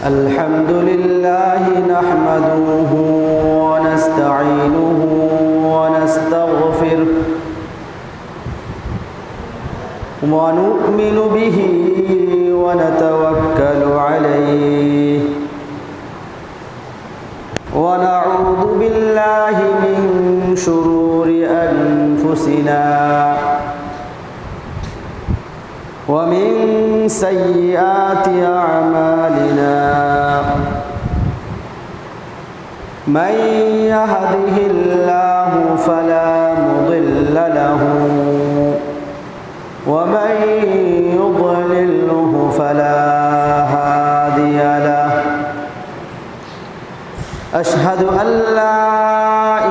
الحمد لله نحمده ونستعينه ونستغفره ونؤمن به ونتوكل عليه ونعوذ بالله من شرور أنفسنا ومن سيئات أعمالنا من يهده الله فلا مضل له ومن يضلله فلا هادي له أشهد أن لا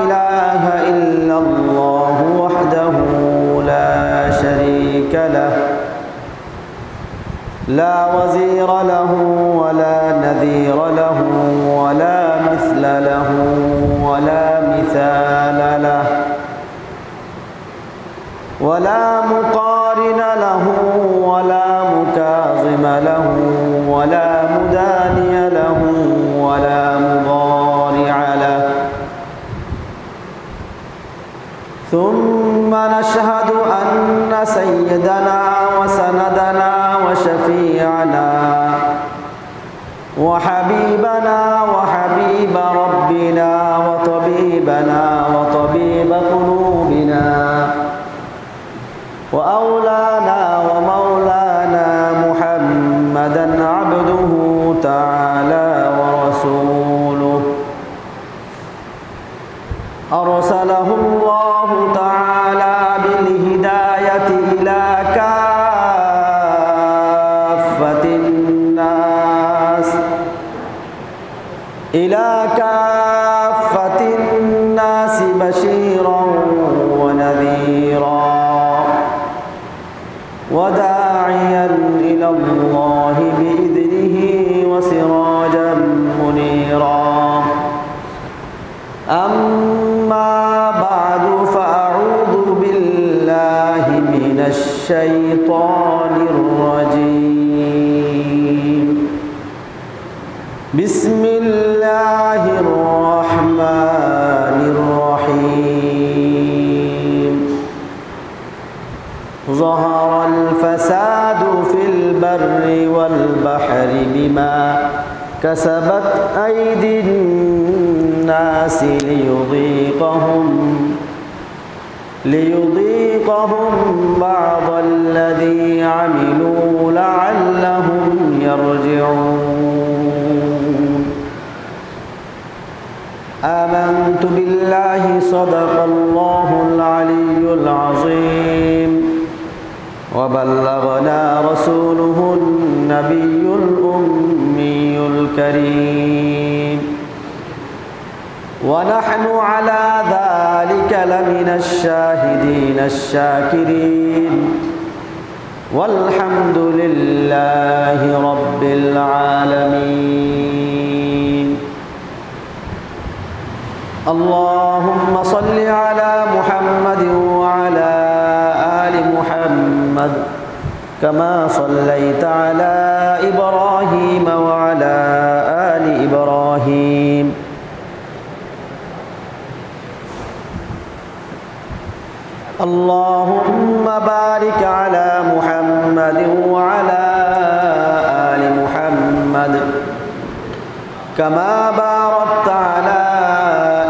إله إلا الله وحده لا شريك له لا وزير له ولا نذير له ولا مثل له ولا مثال له ولا مقارن له ولا مكاظم له ولا مداني له ولا مضارع له ثم نشهد أن سيدنا وسندنا وشفيعنا وحبيبنا وحبيب ربنا وطبيبنا وطبيب قلوبنا وأولانا ومولانا محمدا عبده تعالى ورسوله أرسله الله تعالى بالهداية إلى كافة الناس بشيرا ونذيرا وداعيا إلى الله بإذنه وسراجا منيرا أما بعد فأعوذ بالله من الشيطان الرجيم بسم الله الرحمن الرحيم ظهر الفساد في البر والبحر بما كسبت أيدي الناس ليذيقهم بعض الذي عملوا لعلهم يرجعون آمنت بالله صدق الله العلي العظيم وبلغنا رسوله النبي الأمي الكريم ونحن على ذلك لمن الشاهدين الشاكرين والحمد لله رب العالمين اللهم صل على محمد وعلى آل محمد كما صليت على إبراهيم وعلى آل إبراهيم اللهم بارك على محمد وعلى آل محمد كما باركت على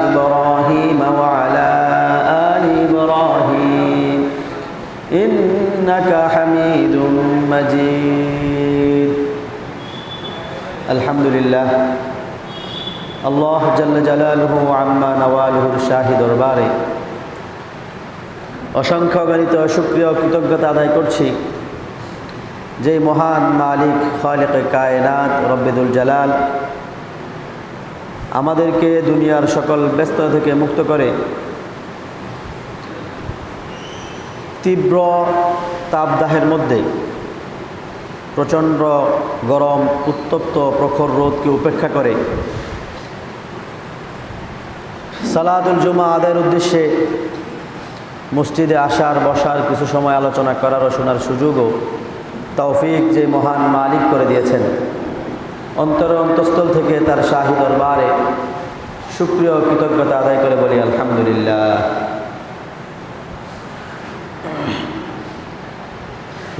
إبراهيم وعلى آل إبراهيم إنك حميد مجيد الحمد لله الله جل جلاله عما نواله الشاهد الباري অসংখ্য গণিত শুকরিয়া ও কৃতজ্ঞতা আদায় করছি যে মহান মালিক খালিক কায়নাত রব্বুল জালাল আমাদেরকে দুনিয়ার সকল ব্যস্ততা থেকে মুক্ত করে তীব্র তাপদাহের মধ্যে প্রচণ্ড গরম উত্তপ্ত প্রখর রোদকে উপেক্ষা করে সালাতুল জুমা আদায়ের উদ্দেশ্যে মসজিদে আসার বসার কিছু সময় আলোচনা করার ও শোনার সুযোগও তৌফিক যে মহান মালিক করে দিয়েছেন অন্তঃস্থল থেকে তার শাহী দরবারে শুকরিয়া ও কৃতজ্ঞতা আদায় করে বলি আলহামদুলিল্লাহ।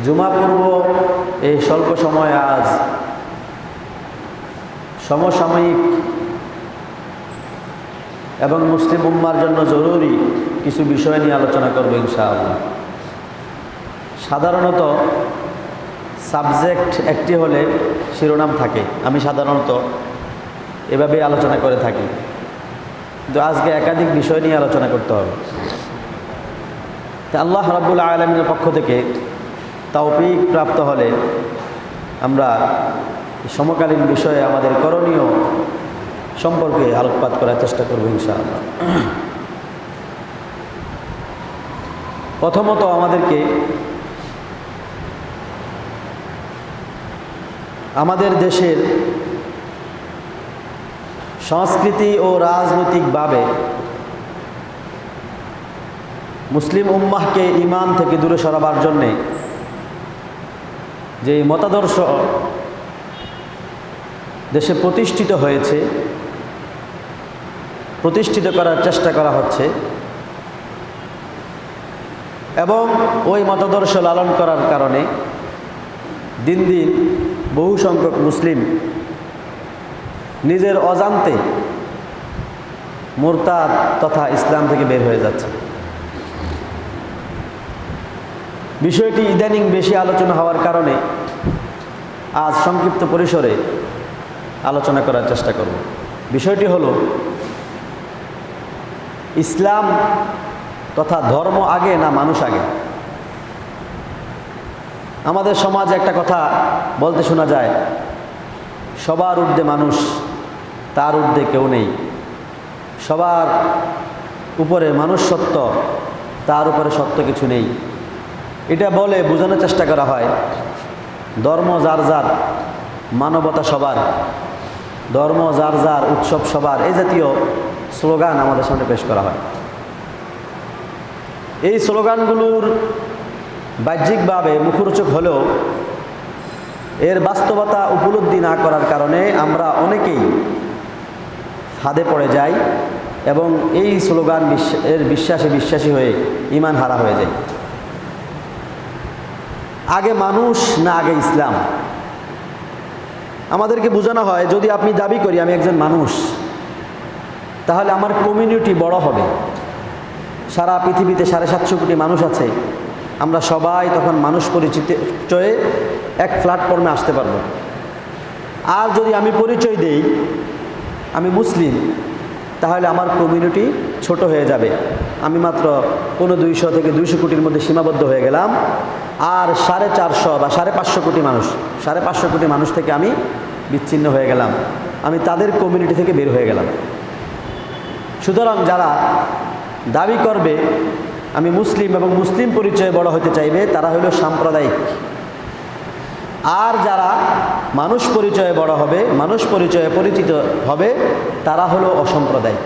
জুমা পূর্ব এই স্বল্প সময় আজ সমসাময়িক এবং মুসলিম উম্মার জন্য জরুরি কিছু বিষয় নিয়ে আলোচনা করব ইনশাআল্লাহ। সাধারণত সাবজেক্ট একটি হলে শিরোনাম থাকে, আমি সাধারণত এভাবেই আলোচনা করে থাকি, কিন্তু আজকে একাধিক বিষয় নিয়ে আলোচনা করতে হবে। তা আল্লাহ রাব্বুল আলামিনের পক্ষ থেকে তৌফিক প্রাপ্ত হলে আমরা সমকালীন বিষয়ে আমাদের করণীয় সম্পর্কে আলোকপাত করার চেষ্টা করব ইনশাআল্লাহ। প্রথমত আমাদেরকে আমাদের দেশের সংস্কৃতি ও রাজনৈতিকভাবে মুসলিম উম্মাহকে ঈমান থেকে দূরে সরাবার জন্যে যে মতাদর্শ দেশে প্রতিষ্ঠিত হয়েছে, প্রতিষ্ঠিত করার চেষ্টা করা হচ্ছে এবং ওই মতাদর্শ লালন করার কারণে দিন দিন বহু সংখ্যক মুসলিম নিজের অজান্তে মুরতাদ তথা ইসলাম থেকে বের হয়ে যাচ্ছে। বিষয়টি ইদানিং বেশি আলোচনা হওয়ার কারণে আজ সংক্ষিপ্ত পরিসরে আলোচনা করার চেষ্টা করব। বিষয়টি হলো ইসলাম তথা ধর্ম আগে না মানুষ আগে। আমাদের সমাজে একটা কথা বলতে শোনা যায়, সবার ঊর্ধ্বে মানুষ, তার ঊর্ধ্বে কেউ নেই। সবার উপরে মানুষ সত্য, তার উপরে সত্য কিছু নেই। এটা বলে বোঝানোর চেষ্টা করা হয় ধর্ম যার যার, মানবতা সবার, ধর্ম যার যার, উৎসব সবার, এই জাতীয় স্লোগান আমাদের সামনে পেশ করা হয়। এই স্লোগানগুলোর বাহ্যিকভাবে মুখরোচক হলেও এর বাস্তবতা উপলব্ধি না করার কারণে আমরা অনেকেই ফাঁদে পড়ে যাই এবং এই স্লোগান এর বিশ্বাসী হয়ে ঈমান হারা হয়ে যায়। আগে মানুষ না আগে ইসলাম? আমাদেরকে বোঝানো হয় যদি আপনি দাবি করি আমি একজন মানুষ, তাহলে আমার কমিউনিটি বড় হবে। সারা পৃথিবীতে 750 কোটি মানুষ আছে, আমরা সবাই তখন মানুষ পরিচয়ে এক প্ল্যাটফর্মে আসতে পারবো। আর যদি আমি পরিচয় দেই আমি মুসলিম, তাহলে আমার কমিউনিটি ছোট হয়ে যাবে। আমি মাত্র কোনো 200 থেকে 200 কোটির মধ্যে সীমাবদ্ধ হয়ে গেলাম, আর 450 বা 550 কোটি মানুষ, 550 কোটি মানুষ থেকে আমি বিচ্ছিন্ন হয়ে গেলাম, আমি তাদের কমিউনিটি থেকে বের হয়ে গেলাম। সুতরাং যারা দাবি করবে আমি মুসলিম এবং মুসলিম পরিচয়ে বড় হতে চাইবে, তারা হলো সাম্প্রদায়িক। আর যারা মানুষ পরিচয়ে বড় হবে, মানুষ পরিচয়ে পরিচিত হবে, তারা হলো অসাম্প্রদায়িক।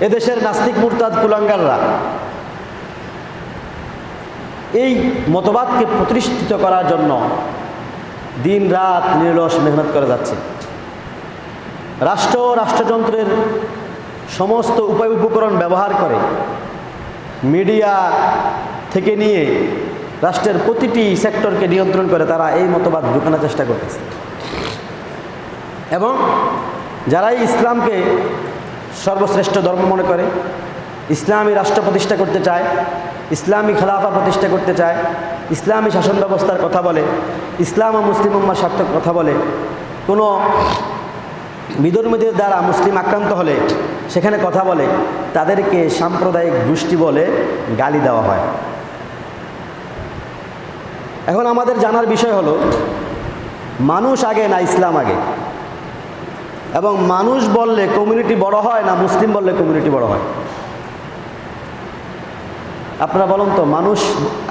এদেশের নাস্তিক মুরতাদ কুলাঙ্গাররা এই মতবাদকে প্রতিষ্ঠিত করার জন্য দিন রাত নিরলস মেহনত করে যাচ্ছে। রাষ্ট্রযন্ত্রের সমস্ত উপায় উপকরণ ব্যবহার করে মিডিয়া থেকে নিয়ে রাষ্ট্রের প্রতিটি সেক্টরকে নিয়ন্ত্রণ করে তারা এই মতবাদ ঢুকানোর চেষ্টা করতেছে। এবং যারাই ইসলামকে সর্বশ্রেষ্ঠ ধর্ম মনে করে, ইসলামী রাষ্ট্র প্রতিষ্ঠা করতে চায়, ইসলামী খেলাফা প্রতিষ্ঠা করতে চায়, ইসলামী শাসন ব্যবস্থার কথা বলে, ইসলাম ও মুসলিম উম্মার স্বার্থের কথা বলে, কোনো বিধর্মীদের দ্বারা মুসলিম আক্রান্ত হলে সেখানে কথা বলে, তাদেরকে সাম্প্রদায়িক গোষ্ঠী বলে গালি দেওয়া হয়। এখন আমাদের জানার বিষয় হলো মানুষ আগে না ইসলাম আগে, এবং মানুষ বললে কমিউনিটি বড় হয় না মুসলিম বললে কমিউনিটি বড় হয়? আপনারা বলুন তো, মানুষ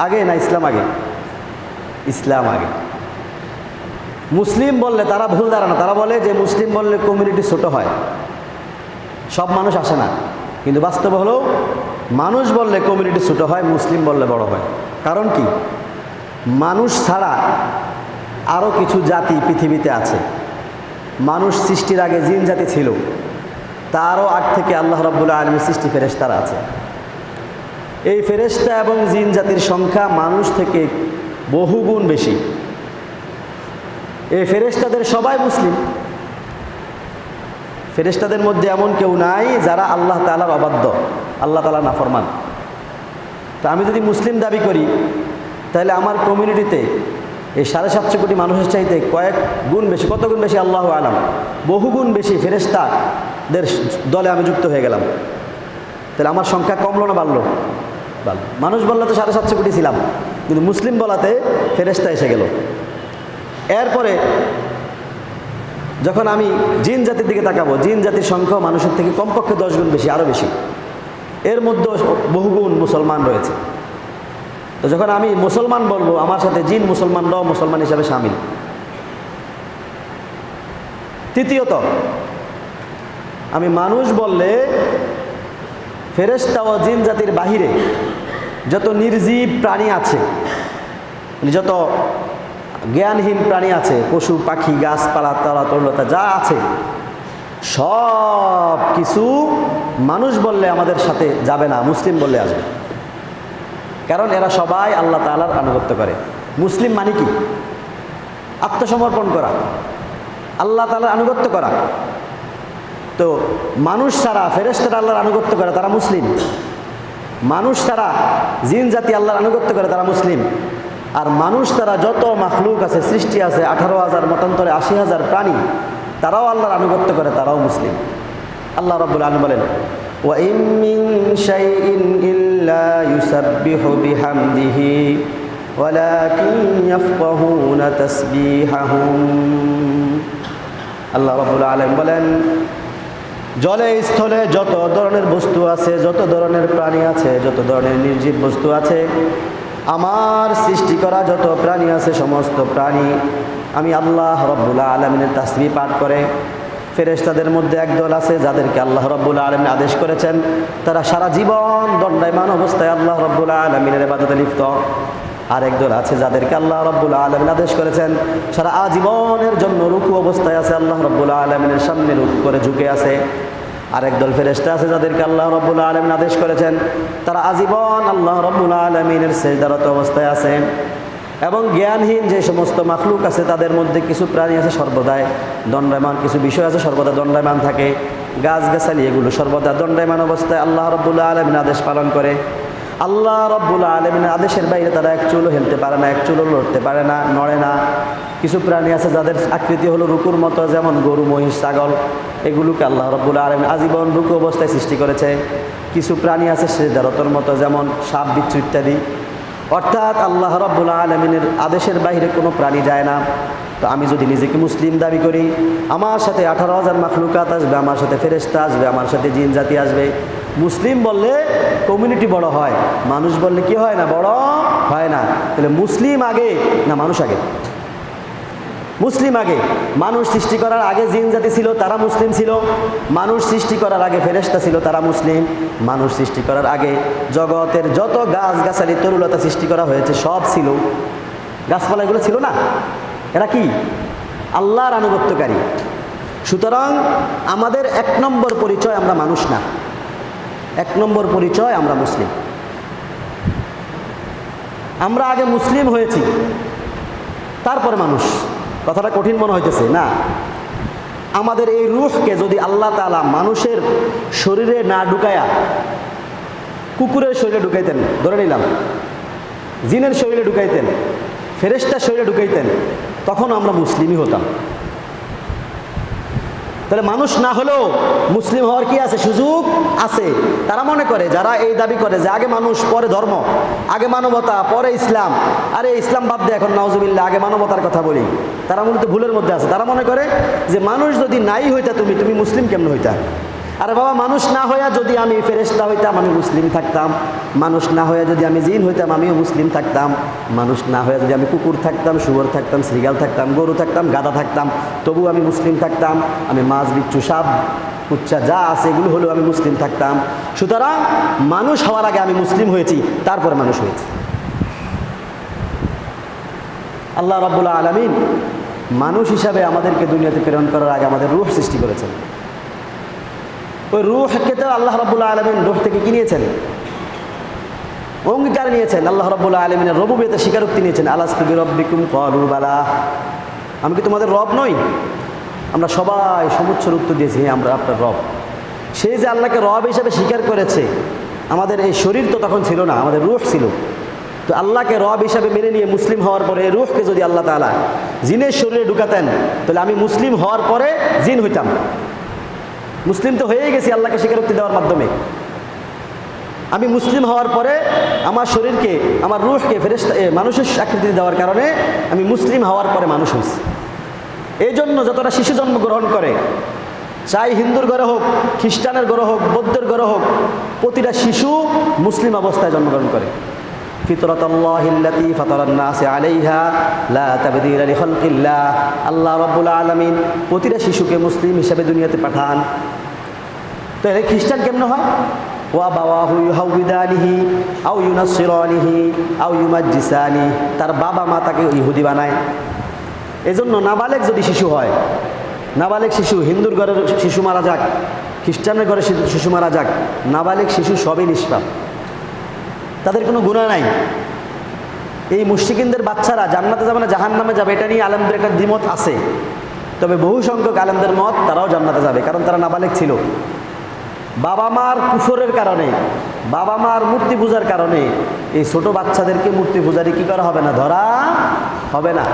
আগে না ইসলাম আগে? ইসলাম আগে। মুসলিম বললে তারা ভুল ধারণা, তারা বলে যে মুসলিম বললে কমিউনিটি ছোট হয়, সব মানুষ আসে না। কিন্তু বাস্তব হলো মানুষ বললে কমিউনিটি ছোট হয়, মুসলিম বললে বড় হয়। কারণ কি? মানুষ ছাড়া আরও কিছু জাতি পৃথিবীতে আছে। মানুষ সৃষ্টির আগে জিন জাতি ছিল, তারও আগ থেকে আল্লাহ রাব্বুল আলামিনের সৃষ্টি ফেরেশতারা আছে। এই ফেরেশতা এবং জিন জাতির সংখ্যা মানুষ থেকে বহুগুণ বেশি। এই ফেরেশতাদের সবাই মুসলিম। ফেরেশতাদের মধ্যে এমন কেউ নাই যারা আল্লাহ তাআলার অবাধ্য, আল্লাহ তাআলার নাফরমান। তো আমি যদি মুসলিম দাবি করি, তাহলে আমার কমিউনিটিতে এই 750 কোটি মানুষের চাইতে কয়েক গুণ বেশি, কত গুণ বেশি আল্লাহু আলাম, বহুগুণ বেশি ফেরেশতাদের দলে আমি যুক্ত হয়ে গেলাম। তাহলে আমার সংখ্যা কমলো না বাড়লো? বাড়লো। মানুষ বললে তো 750 কোটি ছিলাম, কিন্তু মুসলিম বলাতে ফেরেশতা এসে গেল। এরপরে যখন আমি জিন জাতির দিকে তাকাবো, জিন জাতির সংখ্যা মানুষের থেকে কমপক্ষে 10 গুণ বেশি, আরও বেশি। এর মধ্যে বহুগুণ মুসলমান রয়েছে। তো যখন আমি মুসলমান বলবো, আমার সাথে জিন মুসলমানরাও মুসলমান হিসাবে শামিল। তৃতীয়ত, আমি মানুষ বললে ফেরেশতা ও জিন জাতির বাহিরে যত নির্জীব প্রাণী আছে, যত জ্ঞানহীন প্রাণী আছে, পশু পাখি গাছপালা তলা তরলতা যা আছে, সব কিছু মানুষ বললে আমাদের সাথে যাবে না, মুসলিম বললে আসবে। কারণ এরা সবাই আল্লাহ তাআলার আনুগত্য করে। মুসলিম মানে কি? আত্মসমর্পণ করা, আল্লাহ তাআলার আনুগত্য করা। তো মানুষ ছাড়া ফেরেশতারা আল্লাহর আনুগত্য করে, তারা মুসলিম। মানুষ ছাড়া জিন জাতি আল্লাহর আনুগত্য করে, তারা মুসলিম। আর মানুষ ছাড়া যত মাখলুক আছে, সৃষ্টি আছে, 18,000 মতান্তরে 80,000 প্রাণী, তারাও আল্লাহর আনুগত্য করে, তারাও মুসলিম। আল্লাহ রাব্বুল আলামিন বলেন, ওয়া ইম মিন শাইইন ইল্লা ইউসাব্বিহু বিহামদিহি ওয়ালাকিন ইয়াফকাহুনা তাসবিহাহুম। আল্লাহ রাব্বুল আলামিন বলেন, জলে স্থলে যত ধরনের বস্তু আছে, যত ধরনের প্রাণী আছে, যত ধরনের নির্জীব বস্তু আছে, আমার সৃষ্টি করা যত প্রাণী আছে, সমস্ত প্রাণী আমি আল্লাহ রাব্বুল আলামিনের তাসবিহ পাঠ করে। ফেরেশতাদের মধ্যে একদল আছে যাদেরকে আল্লাহ রাব্বুল আলামিন আদেশ করেছেন, তারা সারা জীবন দণ্ডায়মান অবস্থায় আল্লাহ রাব্বুল আলামিনের ইবাদতে লিপ্ত। আর একদল আছে যাদেরকে আল্লাহ রাব্বুল আলামিন আদেশ করেছেন, সারা আজীবনের জন্য রুকু অবস্থায় আছে, আল্লাহ রাব্বুল আলামিনের সামনে রুকু করে ঝুঁকে আছে। আর একদল ফেরেশতা আছে যাদেরকে আল্লাহ রাব্বুল আলামিন আদেশ করেছেন, তারা আজীবন আল্লাহ রাব্বুল আলামিনের সিজদারত অবস্থায় আছে। এবং জ্ঞানহীন যে সমস্ত মাখলুক আছে, তাদের মধ্যে কিছু প্রাণী আছে সর্বদাই দণ্ডায়মান, কিছু বিষয় আছে সর্বদা দণ্ডায়মান থাকে। গাছগাছালি এগুলো সর্বদা দণ্ডায়মান অবস্থায় আল্লাহ রাব্বুল আলামিন আদেশ পালন করে। আল্লাহ রাব্বুল আলামিনের আদেশের বাইরে তারা এক চুলও হেলতে পারে না, এক চুলও লড়তে পারে না, নড়ে না। কিছু প্রাণী আছে যাদের আকৃতি হলো রুকুর মতো, যেমন গরু, মহিষ, ছাগল, এগুলোকে আল্লাহ রাব্বুল আলামিন আজীবন রুকু অবস্থায় সৃষ্টি করেছে। কিছু প্রাণী আছে সিজদারতের মতো, যেমন সাপ, বিচ্ছু ইত্যাদি। অর্থাৎ আল্লাহ রাব্বুল আলামিনের আদেশের বাইরে কোনো প্রাণী যায় না। তো আমি যদি নিজেকে মুসলিম দাবি করি, আমার সাথে 18,000 মাখলুকাত আসবে, আমার সাথে ফেরেশতা আসবে, আমার সাথে জিন জাতি আসবে। মুসলিম বললে কমিউনিটি বড় হয়, মানুষ বললে কি হয় না, বড় হয় না। তাহলে মুসলিম আগে না মানুষ আগে? মুসলিম আগে। মানুষ সৃষ্টি করার আগে জিন জাতি ছিল, তারা মুসলিম ছিল। মানুষ সৃষ্টি করার আগে ফেরেশতা ছিল, তারা মুসলিম। মানুষ সৃষ্টি করার আগে জগতের যত গাছগাছালি তরুলতা সৃষ্টি করা হয়েছে সব ছিল। গাছপালা এগুলো ছিল না? এরা কি? আল্লাহর আনুগত্যকারী। সুতরাং আমাদের 1 নম্বর পরিচয় আমরা মানুষ না, 1 নম্বর পরিচয় আমরা মুসলিম। আমরা আগে মুসলিম হয়েছি, তারপরে মানুষ। কথাটা কঠিন মনে হইতেছে না? আমাদের এই রূহকে যদি আল্লাহ তাআলা মানুষের শরীরে না ঢুকায়া কুকুরের শরীরে ঢুকাইতেন, ধরে নিলাম, জিনের শরীরে ঢুকাইতেন, ফেরেশতার শরীরে ঢুকাইতেন, তখন আমরা মুসলিমই হতাম। তাহলে মানুষ না হলেও মুসলিম হওয়ার কি আছে? সুযোগ আছে। তারা মনে করে, যারা এই দাবি করে যে আগে মানুষ পরে ধর্ম, আগে মানবতা পরে ইসলাম, আরে ইসলাম বাদ দিয়ে এখন নাউজুবিল্লাহ আগে মানবতার কথা বলি, তারা মূলত ভুলের মধ্যে আছে। তারা মনে করে যে মানুষ যদি নাই হইতা তুমি মুসলিম কেমন হইতা? আরে বাবা, মানুষ না হইয়া যদি আমি ফেরেশতা হইতাম আমি মুসলিম থাকতাম, মানুষ না হইয়া যদি আমি জিন হইতাম আমিও মুসলিম থাকতাম, মানুষ না হইয়া যদি আমি কুকুর থাকতাম, শুয়োর থাকতাম, শ্রীগাল থাকতাম, গরু থাকতাম, গাধা থাকতাম, তবু আমি মুসলিম থাকতাম। আমি মাছ, বিচ্ছু, সাপ, কুচ্চা যা আছে এগুলো হলেও আমি মুসলিম থাকতাম। সুতরাং মানুষ হওয়ার আগে আমি মুসলিম হয়েছি, তারপরে মানুষ হয়েছি। আল্লাহ রাব্বুল আলামিন মানুষ হিসাবে আমাদেরকে দুনিয়াতে প্রেরণ করার আগে আমাদের রূহ সৃষ্টি করেছেন। ওই রূহকে তো আল্লাহ রাব্বুল আলামিন রূহ থেকে কি নিয়েছেন? অঙ্গীকার নিয়েছেন। আল্লাহ রাব্বুল আলামিনের রুবুবিয়তের স্বীকারোক্তি নিয়েছেন। আলাস্তু বিরাব্বিকুম ক্বালু বালা, আমি কি তোমাদের রব নই? আমরা সবাই সমুচ্চর উত্তর দিয়েছি, হ্যাঁ আমরা আপনার রব। সে যে আল্লাহকে রব হিসাবে স্বীকার করেছে, আমাদের এই শরীর তো তখন ছিল না, আমাদের রূহ ছিল। তো আল্লাহকে রব হিসাবে মেনে নিয়ে মুসলিম হওয়ার পরে এই রূহকে যদি আল্লাহ তাআলা জিনের শরীরে ঢুকাতেন, তাহলে আমি মুসলিম হওয়ার পরে জিন হইতাম। মুসলিম তো হয়েই গেছি আল্লাহকে স্বীকারোক্তি দেওয়ার মাধ্যমে। আমি মুসলিম হওয়ার পরে আমার শরীরকে, আমার রূহকে ফেরেশতা মানুষের আকৃতি দেওয়ার কারণে আমি মুসলিম হওয়ার পরে মানুষ হয়েছি। এই জন্য যতটা শিশু জন্মগ্রহণ করে, চাই হিন্দুর ঘরে হোক, খ্রিস্টানের ঘরে হোক, বৌদ্ধের ঘরে হোক, প্রতিটা শিশু মুসলিম অবস্থায় জন্মগ্রহণ করে। ফিতরাতাল্লাহিল্লাতী ফাতারান নাস আলাইহা লা তাবদীলা লিখালকিল্লাহ। আল্লাহ রাব্বুল আলামিন প্রতিটা শিশুকে মুসলিম হিসেবে দুনিয়াতে পাঠান। তো এই খ্রিস্টান কেমনে হয়? ওয়া বাওয়াহু ইউহাউদানিহি আও ইউনাসসিরানিহি আও ইউমাজ্জিসানি, তার বাবা মা তাকে ইহুদি বানায়। এজন্য নাবালেগ যদি শিশু হয়, নাবালেগ শিশু, হিন্দুর ঘরের শিশু মারা যাক, খ্রিস্টানের ঘরে শিশু মারা যাক, নাবালেগ শিশু সবই নিষ্পাপ, তাদের কোনো গুনাহ নাই। এই মুশরিকিনদের বাচ্চারা জান্নাতে যাবে না জাহান্নামে যাবে, এটা নিয়ে আলেমদের একটা দ্বিমত আছে। তবে বহু সংখ্যক আলেমদের মত তারাও জান্নাতে যাবে, কারণ তারা নাবালেগ ছিল। বাবা মার কুফরের কারণে, বাবা মার মূর্তি পূজার কারণে এই ছোট বাচ্চাদেরকে মূর্তি পূজারি কি করা হবে না? ধরা হবে না।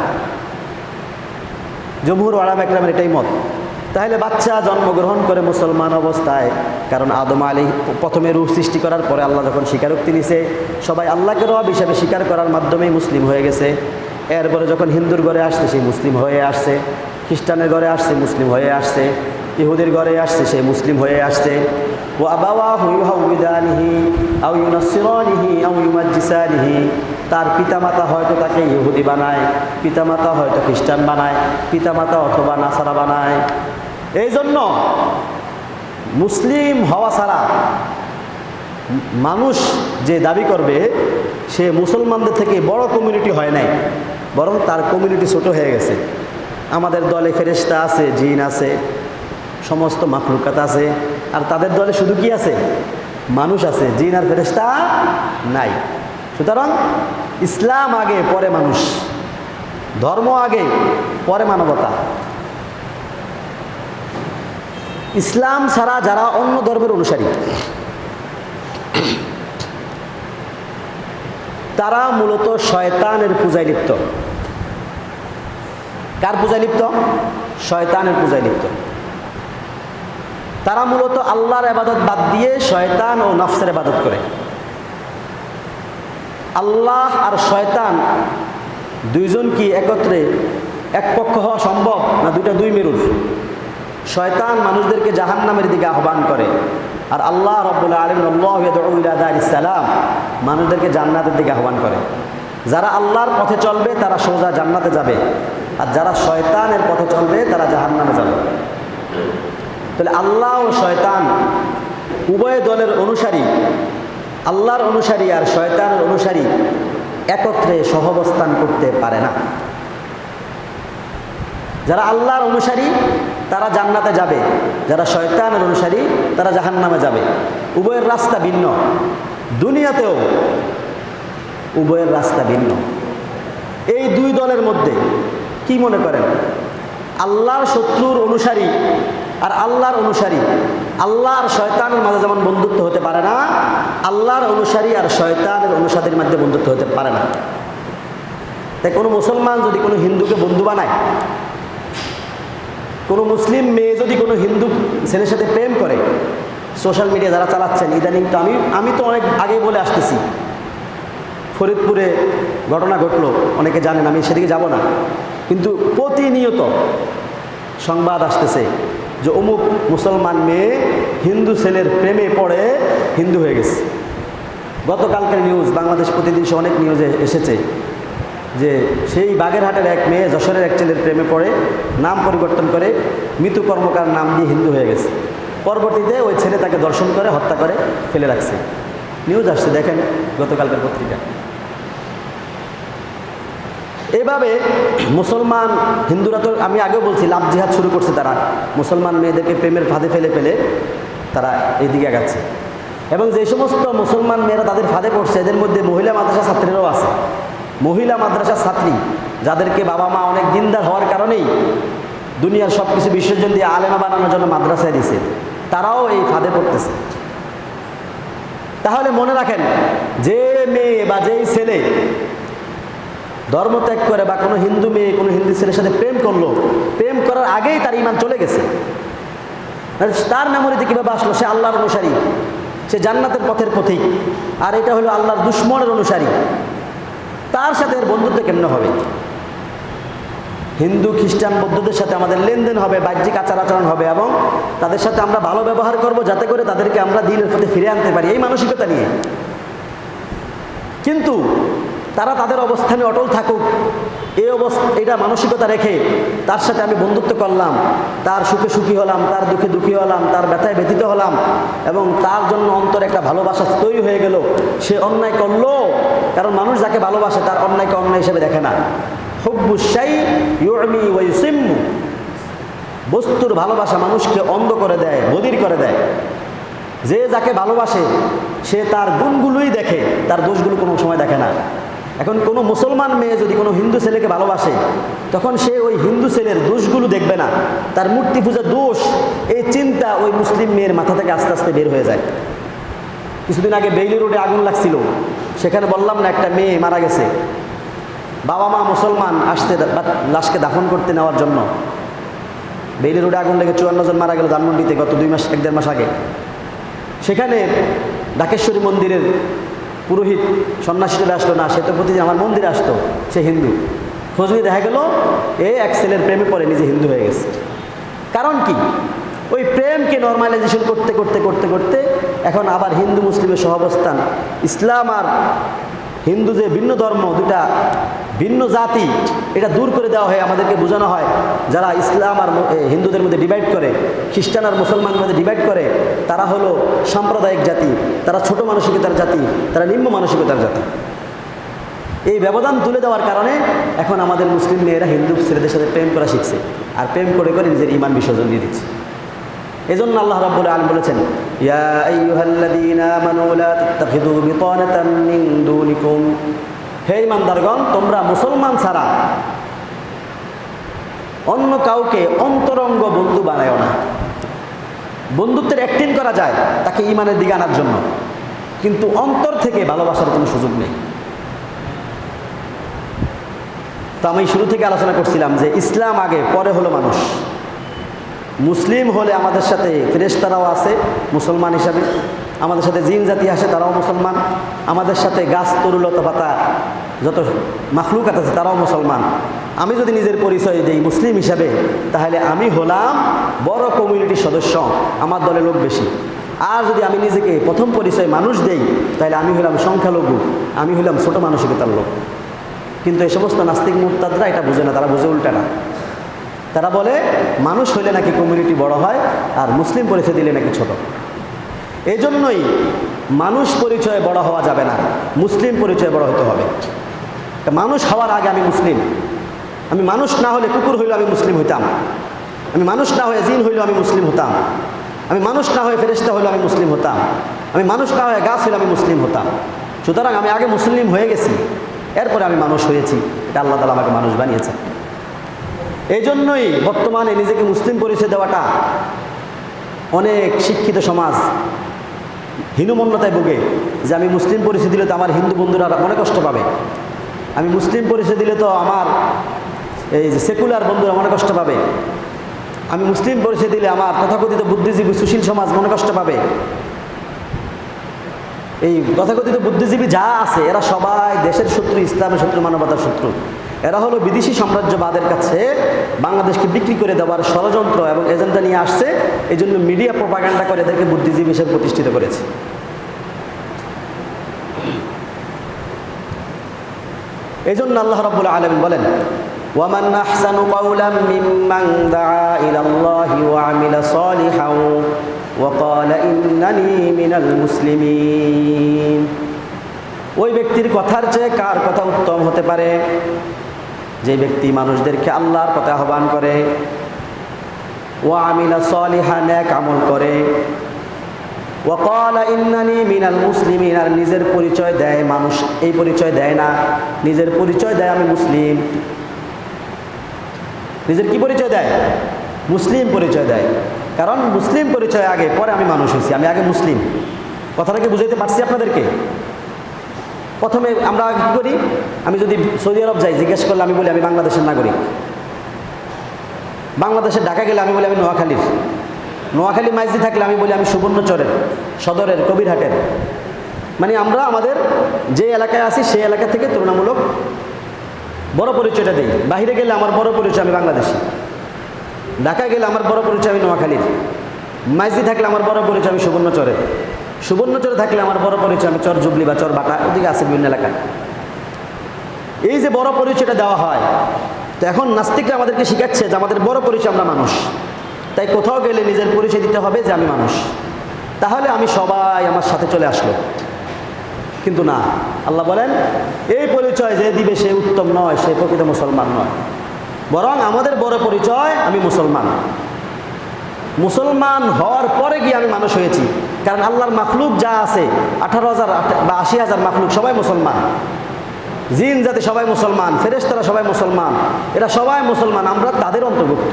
জমহুর ওলামা একরামের এটাই মত। তাহলে বাচ্চা জন্মগ্রহণ করে মুসলমান অবস্থায়, কারণ আদম আলাইহিস প্রথমে রূহ সৃষ্টি করার পরে আল্লাহ যখন স্বীকারোক্তি নিছে, সবাই আল্লাহকে রব হিসাবে স্বীকার করার মাধ্যমেই মুসলিম হয়ে গেছে। এরপরে যখন হিন্দুর ঘরে আসছে সে মুসলিম হয়ে আসছে, খ্রিস্টানের ঘরে আসছে মুসলিম হয়ে আসছে, ইহুদির ঘরে আসছে সে মুসলিম হয়ে আসছে। ওয়া আবাওয়াহু ইউহাউদানিহি আও ইউনাসসিরানিহি আও ইউমাজ্জিসানিহি, তার পিতামাতা হয়তো তাকে ইহুদি বানায়, পিতামাতা হয়তো খ্রিস্টান বানায়, পিতামাতা অথবা নাসারা বানায়। এই জন্য মুসলিম হওয়া ছাড়া মানুষ যে দাবি করবে সে মুসলমানদের থেকে বড় কমিউনিটি হয় নাই, বরং তার কমিউনিটি ছোট হয়ে গেছে। আমাদের দলে ফেরেশতা আছে, জিন আছে, সমস্ত মাখলুকাত আছে, আর তাদের দলে শুধু কি আছে? মানুষ আছে, জিন আর ফেরেশতা নাই। সুতরাং ইসলাম আগে পরে মানুষ, ধর্ম আগে পরে মানবতা। ইসলাম ছাড়া যারা অন্য ধর্মের অনুসারী, তারা মূলত শয়তানের পূজায় লিপ্ত। কার পূজায় লিপ্ত? শয়তানের পূজায় লিপ্ত। তারা মূলত আল্লাহর ইবাদত বাদ দিয়ে শয়তান ও নফসের ইবাদত করে। আল্লাহ আর শয়তান দুইজন কি একত্রে এক পক্ষ হওয়া সম্ভব না? দুই মেরুর। শয়তান মানুষদেরকে জাহান্নামের দিকে আহ্বান করে, আর আল্লাহ রাব্বুল আলামিন আল্লাহু ইয়াদউ ইলা দারিস সালাম মানুষদেরকে জান্নাতের দিকে আহ্বান করে। যারা আল্লাহর পথে চলবে তারা সোজা জান্নাতে যাবে, আর যারা শয়তানের পথে চলবে তারা জাহান্নামে যাবে। তাহলে আল্লাহ ও শয়তান উভয় দলের অনুসারী, আল্লাহর অনুসারী আর শয়তানের অনুসারী একত্রে সহাবস্থান করতে পারে না। যারা আল্লাহর অনুসারী তারা জান্নাতে যাবে, যারা শয়তানের অনুসারী তারা জাহান্নামে যাবে। উভয়ের রাস্তা ভিন্ন, দুনিয়াতেও উভয়ের রাস্তা ভিন্ন। এই দুই দলের মধ্যে কি মনে করেন? আল্লাহর শত্রুর অনুসারী আর আল্লাহর অনুসারী, আল্লাহ আর শয়তানের মাঝে যেমন বন্ধুত্ব হতে পারে না, আল্লাহর অনুসারী আর শয়তানের অনুসারীর মধ্যে বন্ধুত্ব হতে পারে না। তাই কোনো মুসলমান যদি কোনো হিন্দুকে বন্ধু বানায়, কোনো মুসলিম মেয়ে যদি কোনো হিন্দু ছেলের সাথে প্রেম করে, সোশ্যাল মিডিয়া যারা চালাচ্ছেন ইদানিং, তো আমি তো অনেক আগে বলে আসতেছি, ফরিদপুরে ঘটনা ঘটলো, অনেকে জানেন, আমি সেদিকে যাব না, কিন্তু প্রতিনিয়ত সংবাদ আসতেছে যে অমুক মুসলমান মেয়ে হিন্দু ছেলের প্রেমে পড়ে হিন্দু হয়ে গেছে। গতকালকের নিউজ, বাংলাদেশ প্রতিদিন সে অনেক নিউজে এসেছে যে সেই বাগেরহাটের এক মেয়ে যশোরের এক ছেলের প্রেমে পড়ে নাম পরিবর্তন করে মিতু কর্মকার নাম দিয়ে হিন্দু হয়ে গেছে। পরবর্তীতে ওই ছেলে তাকে দর্শন করে হত্যা করে ফেলে রাখছে। নিউজ আসছে, দেখেন গতকালকের পত্রিকা। এভাবে মুসলমান হিন্দুরা তো আমি আগেও বলছি লাভ জিহাদ শুরু করছে, তারা মুসলমান মেয়েদেরকে প্রেমের ফাঁদে ফেলে ফেলে তারা এইদিকে আগাচ্ছে। এবং যে সমস্ত মুসলমান মেয়েরা তাদের ফাঁদে পড়ছে এদের মধ্যে মহিলা মাদ্রাসা ছাত্রীরাও আছে। মহিলা মাদ্রাসা ছাত্রী যাদেরকে বাবা মা অনেক দিনদার হওয়ার কারণেই দুনিয়ার সব কিছু বিসর্জন দিয়ে আলেমা বানানোর জন্য মাদ্রাসায় দিছে, তারাও এই ফাঁদে পড়তেছে। তাহলে মনে রাখেন, যে মেয়ে বা যেই ছেলে ধর্ম ত্যাগ করে বা কোনো হিন্দু মেয়ে কোনো হিন্দু ছেলের সাথে প্রেম করলো, প্রেম করার আগেই তার ঈমান চলে গেছে। তার মেমোরিতে কীভাবে আসলো? সে আল্লাহর অনুসারী, সে জান্নাতের পথের পথিক, আর এটা হলো আল্লাহর দুশ্মনের অনুসারী। তার সাথে এর বন্ধুত্ব কেমনে হবে? হিন্দু খ্রিস্টান বৌদ্ধদের সাথে আমাদের লেনদেন হবে, বাহ্যিক আচার আচরণ হবে এবং তাদের সাথে আমরা ভালো ব্যবহার করব যাতে করে তাদেরকে আমরা দ্বীনের পথে ফিরে আনতে পারি, এই মানসিকতা নিয়ে। কিন্তু তারা তাদের অবস্থানে অটল থাকুক, এটা মানসিকতা রেখে তার সাথে আমি বন্ধুত্ব করলাম, তার সুখে সুখী হলাম, তার দুঃখে দুঃখী হলাম, তার ব্যথায় ব্যথিত হলাম এবং তার জন্য অন্তরে একটা ভালোবাসা তৈরি হয়ে গেল। সে অন্যায় করলো, কারণ মানুষ যাকে ভালোবাসে তার অন্যায়কে অন্যায় হিসেবে দেখে না। হুব্বুশ শাই ইউমি ওয়া ইউসিম্মু, বস্তুর ভালোবাসা মানুষকে অন্ধ করে দেয়, বধির করে দেয়। যে যাকে ভালোবাসে সে তার গুণগুলোই দেখে, তার দোষগুলো কোনো সময় দেখে না। এখন কোনো মুসলমান মেয়ে যদি কোনো হিন্দু ছেলেকে ভালোবাসে, তখন সে ওই হিন্দু ছেলের দোষগুলো দেখবে না, তার মূর্তি পূজার দোষ, এই চিন্তা ওই মুসলিম মেয়ের মাথা থেকে আস্তে আস্তে বের হয়ে যায়। কিছুদিন আগে বেইলি রোডে আগুন লাগছিল, সেখানে বললাম না একটা মেয়ে মারা গেছে, বাবা মা মুসলমান আসছে লাশকে দাফন করতে নেওয়ার জন্য। বেইলি রোডে আগুন লেগে 54 জন মারা গেল ধানমন্ডিতে গত 1-1.5 মাস আগে। সেখানে ঢাকেশ্বরী মন্দিরের পুরোহিত সন্ন্যাসী চলে আসলো না, সে তো প্রতিদিন আমার মন্দিরে আসতো, সে হিন্দু। খোঁজ নিয়ে দেখা গেল এক ছেলের প্রেমে পড়ে নিজে হিন্দু হয়ে গেছে। কারণ কি? ওই প্রেমকে নর্মালাইজেশন করতে করতে করতে করতে এখন আবার হিন্দু মুসলিমের সহাবস্থান, ইসলাম আর হিন্দু যে ভিন্ন ধর্ম, দুটা ভিন্ন জাতি, এটা দূর করে দেওয়া হয়। আমাদেরকে বোঝানো হয় যারা ইসলাম আর হিন্দুদের মধ্যে ডিভাইড করে, খ্রিস্টান আর মুসলমানের মধ্যে ডিভাইড করে, তারা হলো সাম্প্রদায়িক জাতি, তারা ছোট মানসিকতার জাতি, তারা নিম্ন মানসিকতার জাতি। এই ব্যবধান তুলে দেওয়ার কারণে এখন আমাদের মুসলিম মেয়েরা হিন্দু ছেলেদের সাথে প্রেম করা শিখছে, আর প্রেম করে করে নিজের ঈমান বিসর্জন দিয়ে দিচ্ছে। এজন্য আল্লাহ রাব্বুল আলামিন বলেছেন, ইয়া আইয়ুহাল্লাযীনা আমানু লা তাত্তাখিযু বিতানাতাম মিন দুনিকুম, হে ঈমানদারগণ, তোমরা মুসলমান ছাড়া অন্য কাউকে অন্তরঙ্গ বন্ধু বানায়ও না। বন্ধুত্বের অ্যাক্টিং করা যায় তাকে ঈমানের দিকে আনার জন্য, কিন্তু অন্তর থেকে ভালোবাসার কোনো সুযোগ নেই। তো আমি শুরু থেকে আলোচনা করছিলাম যে ইসলাম আগে, পরে হলো মানুষ। মুসলিম হলে আমাদের সাথে ফেরেশতারাও আছে মুসলমান হিসাবে, আমাদের সাথে জিন জাতি আসে তারাও মুসলমান, আমাদের সাথে গাছ তরুলতা পাতা যত মাখলুকাত আছে তারাও মুসলমান। আমি যদি নিজের পরিচয় দিই মুসলিম হিসাবে, তাহলে আমি হলাম বড় কমিউনিটির সদস্য, আমার দলে লোক বেশি। আর যদি আমি নিজেকে প্রথম পরিচয় মানুষ দেই, তাহলে আমি হলাম সংখ্যালঘু, আমি হলাম ছোট মানসিকতার লোক। কিন্তু এই সমস্ত নাস্তিক মুরতাদরা এটা বুঝে না, তারা বুঝে উল্টাটা। তারা বলে মানুষ হইলে নাকি কমিউনিটি বড় হয়, আর মুসলিম পরিচয় দিলে নাকি ছোট। এই জন্যই মানুষ পরিচয়ে বড় হওয়া যাবে না, মুসলিম পরিচয়ে বড় হতে হবে। মানুষ হওয়ার আগে আমি মুসলিম। আমি মানুষ না হলে কুকুর হইলেও আমি মুসলিম হইতাম, আমি মানুষ না হয়ে জিন হইলেও আমি মুসলিম হতাম, আমি মানুষ না হয়ে ফেরেশতা হইলেও আমি মুসলিম হতাম, আমি মানুষ না হয়ে গাছ হইলে আমি মুসলিম হতাম। সুতরাং আমি আগে মুসলিম হয়ে গেছি, এরপরে আমি মানুষ হয়েছি। এটা আল্লাহ তাআলা আমাকে মানুষ বানিয়েছেন। এই জন্যই বর্তমানে নিজেকে মুসলিম পরিচয় দেওয়াটা অনেক শিক্ষিত সমাজ হীনমন্যতায় ভোগে, যে আমি মুসলিম পরিচয় দিলে তো আমার হিন্দু বন্ধুরা মনে কষ্ট পাবে, আমি মুসলিম পরিচয় দিলে তো আমার এই যে সেকুলার বন্ধুরা মনে কষ্ট পাবে, আমি মুসলিম পরিচয় দিলে আমার তথাকথিত বুদ্ধিজীবী সুশীল সমাজ মনে কষ্ট পাবে। এই তথাকথিত বুদ্ধিজীবী যা আছে এরা সবাই দেশের শত্রু, ইসলামের শত্রু, মানবতার শত্রু। এরা হলো বিদেশি সাম্রাজ্যবাদের কাছে বাংলাদেশকে বিক্রি করে দেওয়ার ষড়যন্ত্র এবং এজেন্ডা নিয়ে আসছে। এই জন্য মিডিয়া প্রোপাগান্ডা করে এদেরকে বুদ্ধিজীবী হিসেবে প্রতিষ্ঠিত করেছে। এই জন্য আল্লাহ রাব্বুল আলামিন বলেন, ওয়ামান আহসানু কাওলাম মিম্মান দাআ ইলাল্লাহি ওয়া আমিলা সালিহান ওয়া ক্বালা ইন্নানি মিনাল মুসলিমিন। ওই ব্যক্তির কথার চেয়ে কার কথা উত্তম হতে পারে যে ব্যক্তি মানুষদেরকে আল্লাহর পথে আহ্বান করে, ওয়া আমিলা সালিহা, নেক আমল করে, ওয়া ক্বালা ইন্নানি মিনাল মুসলিমিন, আর নিজের পরিচয় দেয়, মানুষ এই পরিচয় দেয় না, নিজের পরিচয় দেয় আমি মুসলিম। নিজের কি পরিচয় দেয়? মুসলিম পরিচয় দেয়। কারণ মুসলিম পরিচয় আগে, পরে আমি মানুষ হয়েছি, আমি আগে মুসলিম। কথাটা কি বুঝাইতে পারছি আপনাদেরকে? প্রথমে আমরা কী করি, আমি যদি সৌদি আরব যাই, জিজ্ঞেস করলে আমি বলি আমি বাংলাদেশের নাগরিক। বাংলাদেশের ঢাকা গেলে আমি বলি আমি নোয়াখালীর। নোয়াখালী মাইজি থাকলে আমি বলি আমি সুবর্ণচরের, সদরের, কবিরহাটের। মানে আমরা আমাদের যে এলাকায় আছি সেই এলাকা থেকে তুলনামূলক বড় পরিচয়টা দিই। বাইরে গেলে আমার বড় পরিচয় আমি বাংলাদেশি, ঢাকা গেলে আমার বড় পরিচয় আমি নোয়াখালীর, মাইজি থাকলে আমার বড় পরিচয় আমি সুবর্ণচরের, সুবর্ণচরে থাকলে আমার বড় পরিচয় আমি চর জুবলি বা চর বাটা, ওদিকে আছে বিভিন্ন এলাকায়। এই যে বড় পরিচয়টা দেওয়া হয়, তো এখন নাস্তিকরা আমাদেরকে শিখাচ্ছে যে আমাদের বড় পরিচয় আমরা মানুষ, তাই কোথাও গেলে নিজের পরিচয় দিতে হবে যে আমি মানুষ, তাহলে আমি সবাই আমার সাথে চলে আসলো। কিন্তু না, আল্লাহ বলেন এই পরিচয় যে দিবে সে উত্তম নয়, সে প্রকৃত মুসলমান নয়। বরং আমাদের বড় পরিচয় আমি মুসলমান। মুসলমান হওয়ার পরে গিয়ে আমি মানুষ হয়েছি। কারণ আল্লাহর মাখলুক যা আছে 18,000 বা 80,000 মাখলুক সবাই মুসলমান। জিন জাতি সবাই মুসলমান, ফেরেশতারা সবাই মুসলমান, এরা সবাই মুসলমান, আমরা তাদের অন্তর্ভুক্ত।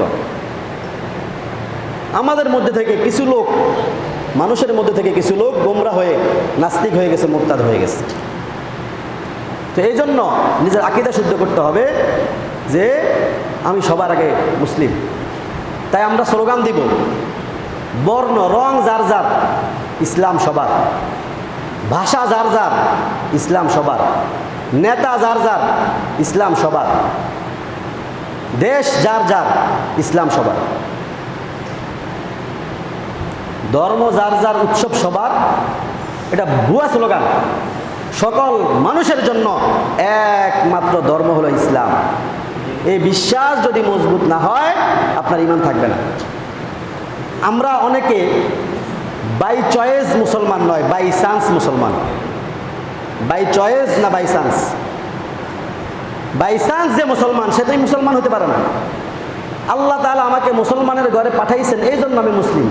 আমাদের মধ্যে থেকে কিছু লোক, মানুষের মধ্যে থেকে কিছু লোক গোমরা হয়ে নাস্তিক হয়ে গেছে, মুরতাদ হয়ে গেছে। তো এই জন্য নিজের আকীদা শুদ্ধ করতে হবে যে আমি সবার আগে মুসলিম। তাই আমরা স্লোগান দিব, বর্ণ রং যার যার, ইসলাম সবার। ভাষা যার যার, ইসলাম সবার। নেতা যার যার, ইসলাম সবার। দেশ যার যার, ইসলাম সবার। ধর্ম যার যার, উৎসব সবার। এটা ভুয়া স্লোগান। সকল মানুষের জন্য একমাত্র ধর্ম হলো ইসলাম। এই বিশ্বাস যদি মজবুত না হয়, আপনার ঈমান থাকবে না। আমরা অনেকে বাই চয়েস মুসলমান নয়, বাই চান্স মুসলমান। বাই চয়েস না বাই চান্স? বাই চান্স যে মুসলমান, সেটাই মুসলমান হতে পারে না। আল্লাহ তাআলা আমাকে মুসলমানের ঘরে পাঠাইছেন, এই জন্য আমি মুসলিম।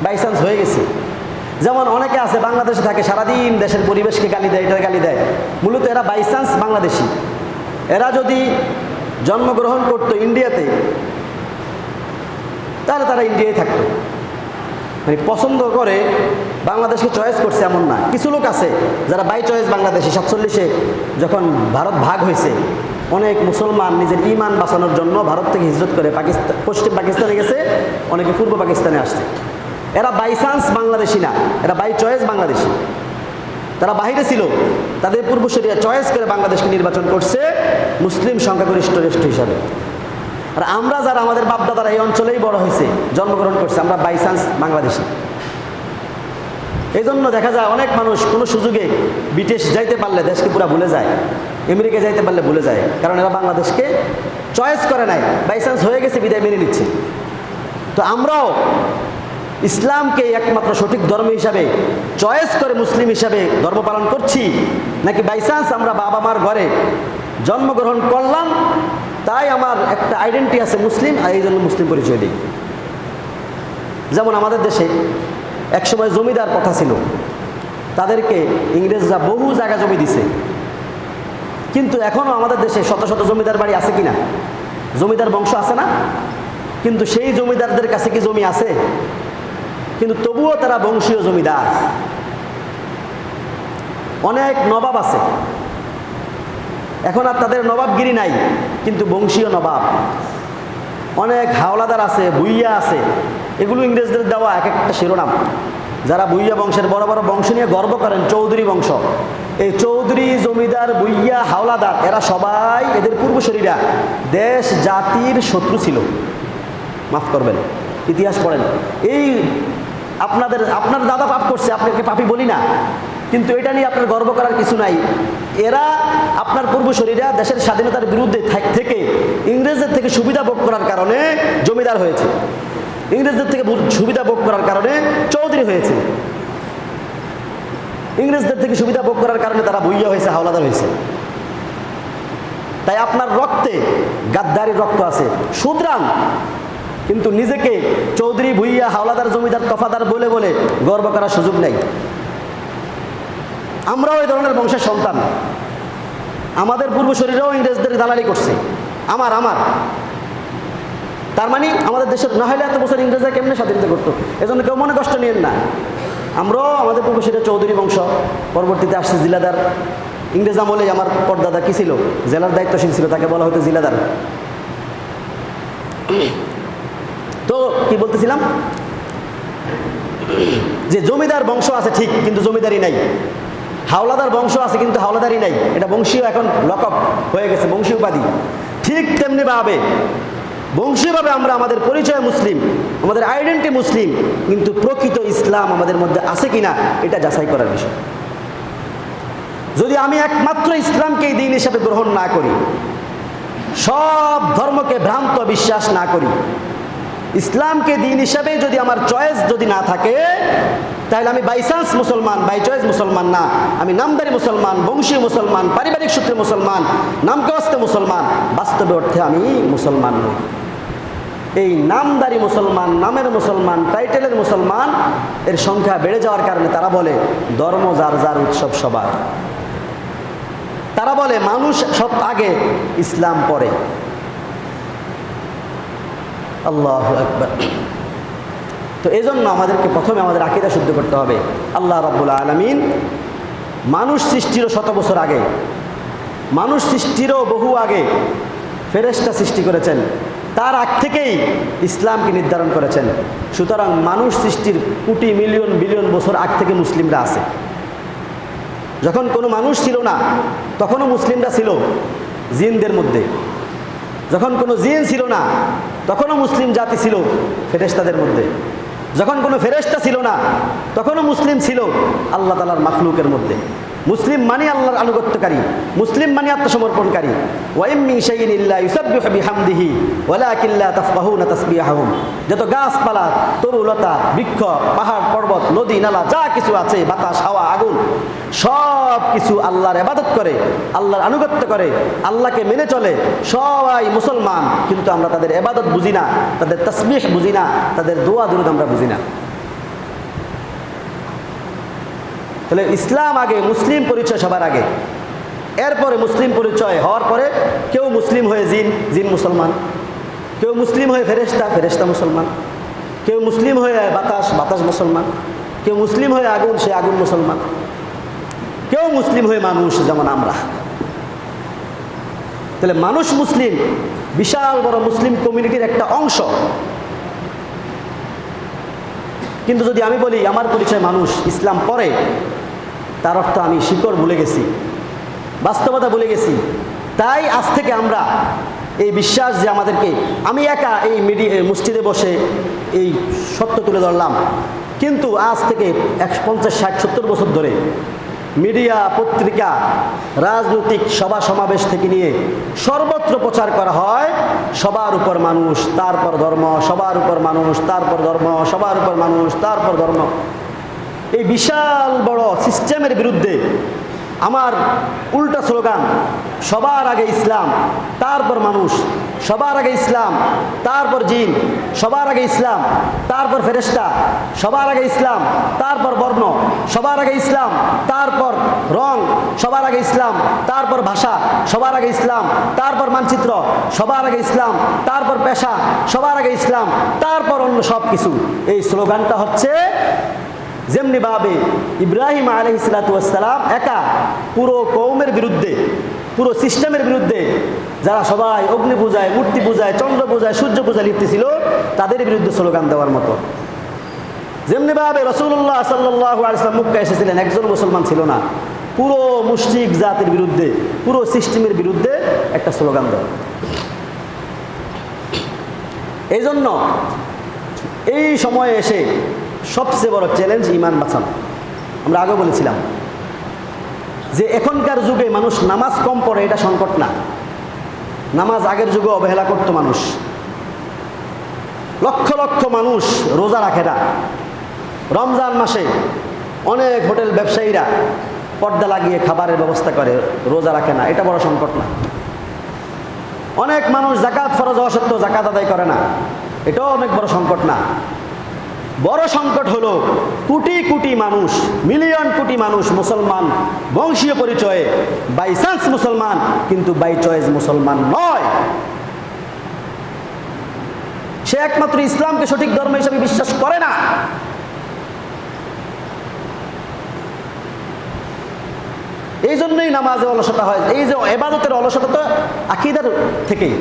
বাই চান্স হয়ে গেছে। যেমন অনেকে আছে বাংলাদেশে থাকে, সারাদিন দেশের পরিবেশকে গালি দেয়, এটা গালি দেয়। মূলত এরা বাই চান্স বাংলাদেশি। এরা যদি জন্মগ্রহণ করতো ইন্ডিয়াতে, তাহলে তারা ইন্ডিয়ায় থাকতো। মানে পছন্দ করে বাংলাদেশকে চয়েস করছে এমন না। কিছু লোক আছে যারা বাই চয়েস বাংলাদেশি। 47-এ যখন ভারত ভাগ হয়েছে, অনেক মুসলমান নিজের ঈমান বাঁচানোর জন্য ভারত থেকে হিজরত করে পশ্চিম পাকিস্তানে গেছে, অনেকে পূর্ব পাকিস্তানে আসছে। এরা বাই চান্স বাংলাদেশি না, এরা বাই চয়েস বাংলাদেশি। তারা বাহিরে ছিল, তাদের পূর্বসূরীরা চয়েস করে বাংলাদেশকে নির্বাচন করছে মুসলিম সংখ্যাগরিষ্ঠ রাষ্ট্র হিসাবে। আর আমরা যারা আমাদের বাপদাদারা এই অঞ্চলেই বড় হয়েছে, জন্মগ্রহণ করছে, আমরা বাই চান্স বাংলাদেশি। এই জন্য দেখা যায় অনেক মানুষ কোনো সুযোগে বিদেশ যাইতে পারলে দেশকে পুরা ভুলে যায়, আমেরিকা যাইতে পারলে ভুলে যায়। কারণ এরা বাংলাদেশকে চয়েস করে নাই, বাই চান্স হয়ে গেছে বিদায় মেনে নিচ্ছে। তো আমরাও ইসলামকে একমাত্র সঠিক ধর্ম হিসাবে চয়েস করে মুসলিম হিসাবে ধর্ম পালন করছি, নাকি বাই চান্স আমরা বাবা মার ঘরে জন্মগ্রহণ করলাম, তাই আমার একটা আইডেন্টিটি আছে মুসলিম, আর এই জন্য মুসলিম পরিচয় দিই। যেমন আমাদের দেশে একসময় জমিদার প্রথা ছিল, তাদেরকে ইংরেজরা বহু জায়গা জমি দিছে। কিন্তু এখনও আমাদের দেশে শত শত জমিদার বাড়ি আছে কিনা, জমিদার বংশ আছে না? কিন্তু সেই জমিদারদের কাছে কি জমি আছে? কিন্তু তবুও তারা বংশীয় জমিদার। অনেক নবাব আছে, এখন আর তাদের নবাবগিরি নাই, কিন্তু বংশীয় নবাব। অনেক হাওলাদার আছে, ভুইয়া আছে, এগুলো ইংরেজদের দেওয়া এক একটা শিরোনাম। যারা ভুইয়া বংশের বড় বড় বংশ নিয়ে গর্ব করেন, চৌধুরী বংশ, এই চৌধুরী, জমিদার, ভুইয়া, হাওলাদার, এরা সবাই, এদের পূর্বসূরীরা দেশ জাতির শত্রু ছিল। মাফ করবেন, ইতিহাস পড়েন। এই আপনার দাদা পাপ করছে, আপনাকে পাপী বলি না, কিন্তু এটা নিয়ে আপনার গর্ব করার কিছু নাই। এরা আপনার পূর্বসূরীরা দেশের স্বাধীনতার বিরুদ্ধে থেকে ইংরেজদের থেকে সুবিধা ভোগ করার কারণে জমিদার হয়েছে, ইংরেজদের থেকে সুবিধা ভোগ করার কারণে চৌধুরী হয়েছে, ইংরেজদের থেকে সুবিধা ভোগ করার কারণে তারা ভুইয়া হয়েছে, হাওলাদার হয়েছে। তাই আপনার রক্তে গাদ্দারির রক্ত আছে, সুতরাং কিন্তু নিজেকে চৌধুরী, ভুইয়া, হাওলাদার, জমিদার, তফাদার বলে বলে গর্ব করার সুযোগ নেই। আমরাও এই ধরনের বংশের সন্তান। আমাদের পূর্বশরীরাও ইংরেজদের দালালি করছে। আমার তার মানে আমাদের দেশের না হলে এত বছর ইংরেজরা কেমনে স্বাধীনতা করতো, এজন্য কেউ মনে কষ্ট নিয়েন না। আমরাও আমাদের পূর্বশরীর চৌধুরী বংশ, পরবর্তীতে আসছে জিলাদার। ইংরেজ আমলে আমার পরদাদা কি ছিল, জেলার দায়িত্বশীল ছিল, তাকে বলা হতো জিলাদার। তো কি বলতেছিলাম, যে জমিদার বংশ আছে ঠিক, কিন্তু জমিদারি নাই। হাওলাদার বংশ আছে কিন্তু হাওলাদারি নাই, এটা বংশীয় এখন লকআপ হয়ে গেছে, বংশীয় উপাধি। ঠিক তেমনি ভাবে বংশীয়ভাবে আমরা আমাদের পরিচয় মুসলিম, আমাদের আইডেন্টি মুসলিম, কিন্তু প্রকৃত ইসলাম আমাদের মধ্যে আছে কিনা এটা যাচাই করার বিষয়। যদি আমি একমাত্র ইসলামকেই দ্বীন হিসাবে গ্রহণ না করি, সব ধর্মকে ভ্রান্ত বিশ্বাস না করি, ইসলামকে দ্বীন হিসাবে যদি আমার চয়েস যদি না থাকে, তাহলে আমি বাই চান্স মুসলমান, বাই চয়েস মুসলমান না, আমি নামদারি মুসলমান, বংশীয় মুসলমান, পারিবারিক সূত্রে মুসলমান, নামকে অস্তে মুসলমান, বাস্তবে অর্থে আমি মুসলমান নই। এই নামদারি মুসলমান, নামের মুসলমান, টাইটেলের মুসলমান এর সংখ্যা বেড়ে যাওয়ার কারণে তারা বলে ধর্ম যার যার, উৎসব সবার। তারা বলে মানুষ সব আগে, ইসলাম পরে। আল্লাহু আকবার। তো এই জন্য আমাদেরকে প্রথমে আমাদের আকীদা শুদ্ধ করতে হবে। আল্লাহ রাব্বুল আলামিন মানুষ সৃষ্টিরও শত বছর আগে, মানুষ সৃষ্টিরও বহু আগে ফেরেশতা সৃষ্টি করেছেন, তার আগ থেকেই ইসলামকে নির্ধারণ করেছেন। সুতরাং মানুষ সৃষ্টির কোটি, মিলিয়ন, বিলিয়ন বছর আগ থেকে মুসলিমরা আছে। যখন কোনো মানুষ ছিল না তখনও মুসলিমরা ছিল জিনদের মধ্যে। যখন কোনো জিন ছিল না তখনও মুসলিম জাতি ছিল ফেরেশতাদের মধ্যে। যখন কোনো ফেরেশতা ছিল না তখনও মুসলিম ছিল আল্লাহ তাআলার মাখলুকের মধ্যে। মুসলিম মানে আল্লাহর আনুগত্যকারী, মুসলিম মানে আত্মসমর্পণকারী। ওয়া ইম মিন শাইইন ইল্লা ইউসাব্বিহু বিহামদিহি ওয়ালাকিন লা তাফকাহুনা তাসবিহাহুম। যত গাছপালা, তরুলতা, বৃক্ষ, পাহাড়, পর্বত, নদী, নালা যা কিছু আছে, বাতাস, হাওয়া, আগুন, সব কিছু আল্লাহর ইবাদত করে, আল্লাহর আনুগত্য করে, আল্লাহকে মেনে চলে, সবাই মুসলমান। কিন্তু আমরা তাদের ইবাদত বুঝি না, তাদের তাসবিহ বুঝি না, তাদের দোয়া দুরূদ আমরা বুঝি না। তাহলে ইসলাম আগে, মুসলিম পরিচয় সবার আগে। এরপরে মুসলিম পরিচয় হওয়ার পরে কেউ মুসলিম হয়ে জিন, জিন মুসলমান। কেউ মুসলিম হয়ে ফেরেশতা, ফেরেশতা মুসলমান। কেউ মুসলিম হয়ে বাতাস, বাতাস মুসলমান। কেউ মুসলিম হয়ে আগুন, সে আগুন মুসলমান। কেউ মুসলিম হয়ে মানুষ, যেমন আমরা। তাহলে মানুষ মুসলিম, বিশাল বড় মুসলিম কমিউনিটির একটা অংশ। কিন্তু যদি আমি বলি আমার পরিচয় মানুষ, ইসলাম পরে, তার অর্থ আমি শিকড় ভুলে গেছি, বাস্তবতা ভুলে গেছি। তাই আজ থেকে আমরা এই বিশ্বাস যে আমাদেরকে, আমি একা এই মসজিদে বসে এই সত্য তুলে ধরলাম, কিন্তু আজ থেকে 50, 60, 70 বছর ধরে মিডিয়া, পত্রিকা, রাজনৈতিক সভা সমাবেশ থেকে নিয়ে সর্বত্র প্রচার করা হয় সবার উপর মানুষ, তারপর ধর্ম, সবার উপর মানুষ, তারপর ধর্ম, সবার উপর মানুষ, তারপর ধর্ম। এই বিশাল বড় সিস্টেমের বিরুদ্ধে আমার উল্টা স্লোগান, সবার আগে ইসলাম, তারপর মানুষ, সবার আগে ইসলাম, তারপর জিন, সবার আগে ইসলাম, তারপর ফেরেশতা, সবার আগে ইসলাম, তারপর বর্ণ, সবার আগে ইসলাম, তারপর রং, সবার আগে ইসলাম, তারপর ভাষা, সবার আগে ইসলাম, তারপর মানচিত্র, সবার আগে ইসলাম, তারপর পেশা, সবার আগে ইসলাম, তারপর অন্য সব কিছু। এই স্লোগানটা হচ্ছে যেমনিভাবে ইব্রাহিম আলাইহিস সালাতু ওয়াস সালাম একা পুরো কওমের বিরুদ্ধে, পুরো সিস্টেমের বিরুদ্ধে, যারা সবাই অগ্নি পূজায়, মূর্তি পূজায়, চন্দ্র পূজায়, সূর্য পূজায় লিপ্ত ছিল, তাদের বিরুদ্ধে স্লোগান দেওয়ার মতো। যেমনিভাবে রাসূলুল্লাহ সাল্লাল্লাহু আলাইহি ওয়াসাল্লাম মক্কায় এসেছিলেন, একজন মুসলমান ছিল না, পুরো মুশরিক জাতির বিরুদ্ধে, পুরো সিস্টেমের বিরুদ্ধে একটা স্লোগান দেওয়া। এই জন্য এই সময়ে এসে সবচেয়ে বড় চ্যালেঞ্জ ঈমান বাঁচানো। আমরা আগে বলেছিলাম যে এখনকার যুগে মানুষ নামাজ কম পড়ে, এটা সংকট না। নামাজ আগের যুগে অবহেলা করতো মানুষ। লক্ষ লক্ষ মানুষ রোজা রাখে না। রমজান মাসে অনেক হোটেল ব্যবসায়ীরা পর্দা লাগিয়ে খাবারের ব্যবস্থা করে, রোজা রাখে না, এটা বড় সংকট না। অনেক মানুষ যাকাত ফরজ হওয়া সত্ত্বেও যাকাত আদায় করে না, এটাও অনেক বড় সংকট না? বড় সংকট হলো কোটি কোটি মানুষ, মিলিয়ন কোটি মানুষ মুসলমান বংশীয় পরিচয়ে, বাই চান্স মুসলমান, কিন্তু বাই চয়েস মুসলমান নয়। সে একমাত্র ইসলামকে সঠিক ধর্ম হিসেবে বিশ্বাস করে না। এই জন্যই নামাজে অলসতা হয়। এই যে ইবাদতের অলসতা তো আকীদার থেকেই।